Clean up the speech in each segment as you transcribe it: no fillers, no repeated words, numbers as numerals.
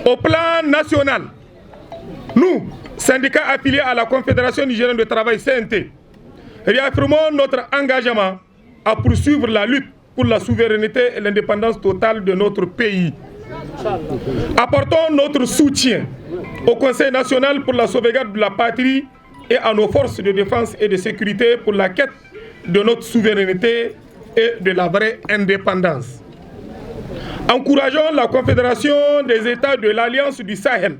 Au plan national, nous, syndicats affiliés à la Confédération nigérienne de travail CNT, réaffirmons notre engagement à poursuivre la lutte pour la souveraineté et l'indépendance totale de notre pays. Apportons notre soutien au Conseil national pour la sauvegarde de la patrie et à nos forces de défense et de sécurité pour la quête de notre souveraineté et de la vraie indépendance. Encourageons la Confédération des États de l'Alliance du Sahel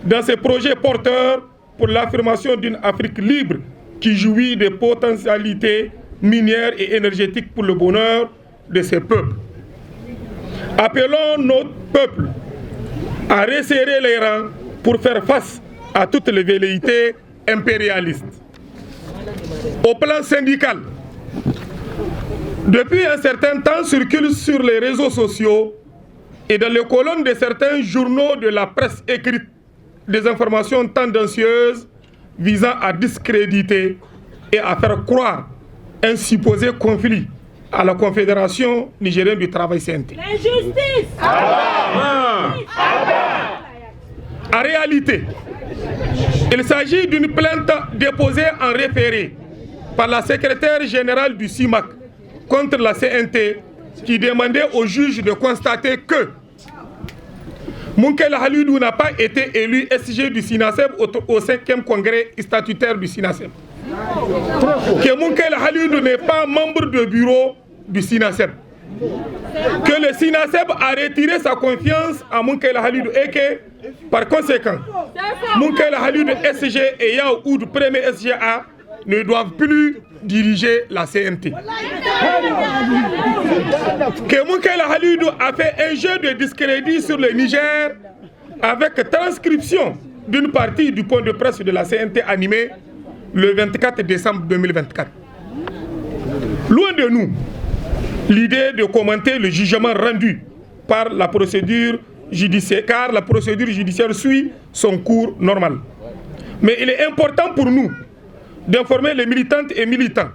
dans ses projets porteurs pour l'affirmation d'une Afrique libre qui jouit des potentialités minières et énergétiques pour le bonheur de ses peuples. Appelons notre peuple à resserrer les rangs pour faire face à toutes les velléités impérialistes. Au plan syndical, depuis un certain temps circulent sur les réseaux sociaux et dans les colonnes de certains journaux de la presse écrite des informations tendancieuses visant à discréditer et à faire croire un supposé conflit à la Confédération nigérienne du travail CNT. L'injustice! En réalité, il s'agit d'une plainte déposée en référé par la secrétaire générale du CIMAC contre la CNT qui demandait au juge de constater que Mounkel Halidou n'a pas été élu SG du SINASEB au 5e congrès statutaire du SINASEB. Que Mounkel Halidou n'est pas membre du bureau du SINASEB. Que le SINASEB a retiré sa confiance à Mounkel Halidou et que, par conséquent, Mounkel Halidou SG et Yao Oud, premier SGA, ne doivent plus diriger la CNT. Que Mounkel Halidou a fait un jeu de discrédit sur le Niger avec transcription d'une partie du point de presse de la CNT animé le 24 décembre 2024. Loin de nous l'idée de commenter le jugement rendu par la procédure judiciaire, car la procédure judiciaire suit son cours normal. Mais il est important pour nous d'informer les militantes et militants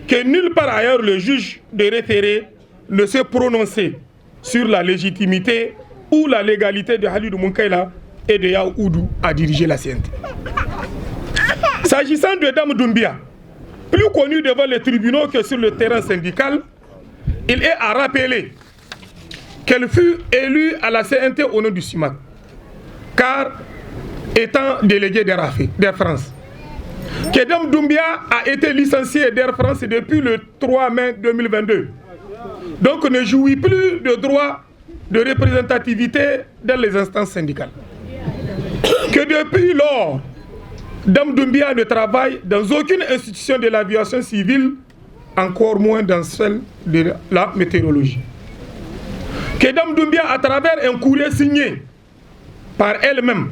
que nulle part ailleurs le juge de référé ne s'est prononcé sur la légitimité ou la légalité de Halidou Mounkaila et de Yao Oudou à diriger la CNT. S'agissant de Dame Doumbia, plus connue devant les tribunaux que sur le terrain syndical, il est à rappeler qu'elle fut élue à la CNT au nom du CIMAC, car étant déléguée d'Air France. Que Dame Doumbia a été licenciée d'Air France depuis le 3 mai 2022. Donc ne jouit plus de droit de représentativité dans les instances syndicales. Que depuis lors, Dame Doumbia ne travaille dans aucune institution de l'aviation civile, encore moins dans celle de la météorologie. Que Dame Doumbia, à travers un courrier signé par elle-même,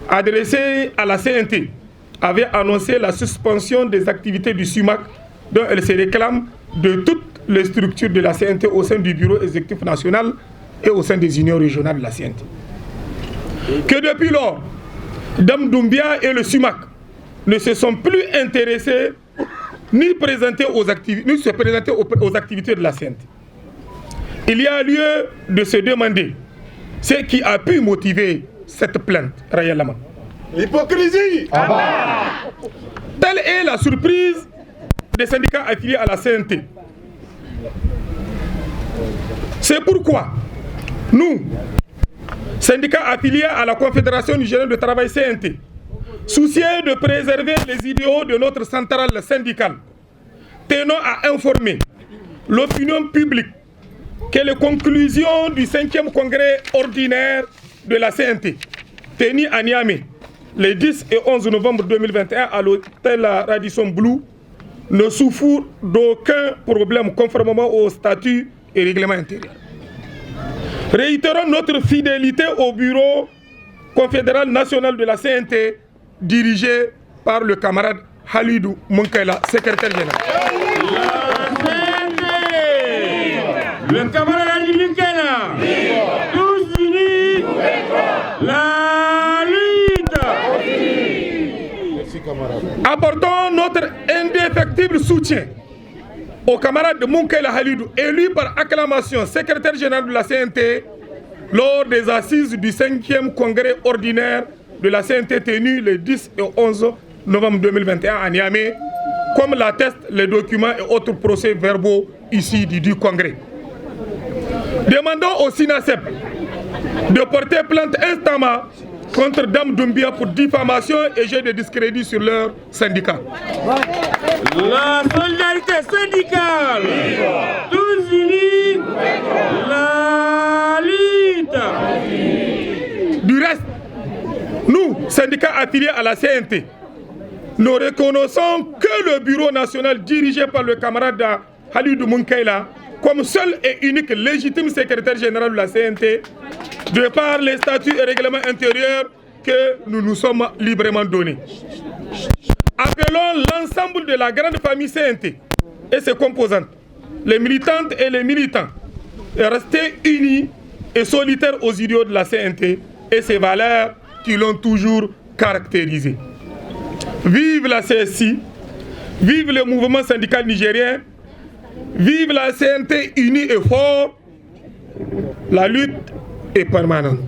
adressé à la CNT, avait annoncé la suspension des activités du SUMAC dont elle se réclame de toutes les structures de la CNT au sein du bureau exécutif national et au sein des unions régionales de la CNT. Que depuis lors, Dame Doumbia et le SUMAC ne se sont plus intéressés ni se présenter aux activités de la CNT. Il y a lieu de se demander ce qui a pu motiver cette plainte réellement. L'hypocrisie! Telle est la surprise des syndicats affiliés à la CNT. C'est pourquoi nous, syndicats affiliés à la Confédération nigérienne de travail CNT, soucieux de préserver les idéaux de notre centrale syndicale, tenons à informer l'opinion publique que les conclusions du 5e congrès ordinaire de la CNT, tenu à Niamey, les 10 et 11 novembre 2021 à l'hôtel Radisson Blu, ne souffrent d'aucun problème conformément au statut et règlement intérieur. Réitérons notre fidélité au bureau confédéral national de la CNT, dirigé par le camarade Halidou Mounkaila, secrétaire général. Le camarade Halidou Mounkaila, tous unis, la lutte. Merci camarade. Apportons notre indéfectible soutien au camarade de Mounkaila Halidou, élu par acclamation secrétaire général de la CNT, lors des assises du 5e congrès ordinaire de la CNT tenu le 10 et 11 novembre 2021 à Niamey, comme l'attestent les documents et autres procès-verbaux ici du congrès. Demandons au SINASEP de porter plainte instamment contre Dame Doumbia pour diffamation et jet de discrédit sur leur syndicat. La solidarité syndicale, tous unis, la lutte. Du reste, nous, syndicats affiliés à la CNT, nous reconnaissons que le bureau national dirigé par le camarade Halidou Munkaila, comme seul et unique légitime secrétaire général de la CNT, de par les statuts et règlements intérieurs que nous nous sommes librement donnés. Appelons l'ensemble de la grande famille CNT et ses composantes, les militantes et les militants, à rester unis et solitaires aux idéaux de la CNT et ses valeurs qui l'ont toujours caractérisé. Vive la CSI, vive le mouvement syndical nigérien, vive la CNT unie et fort, la lutte est permanente.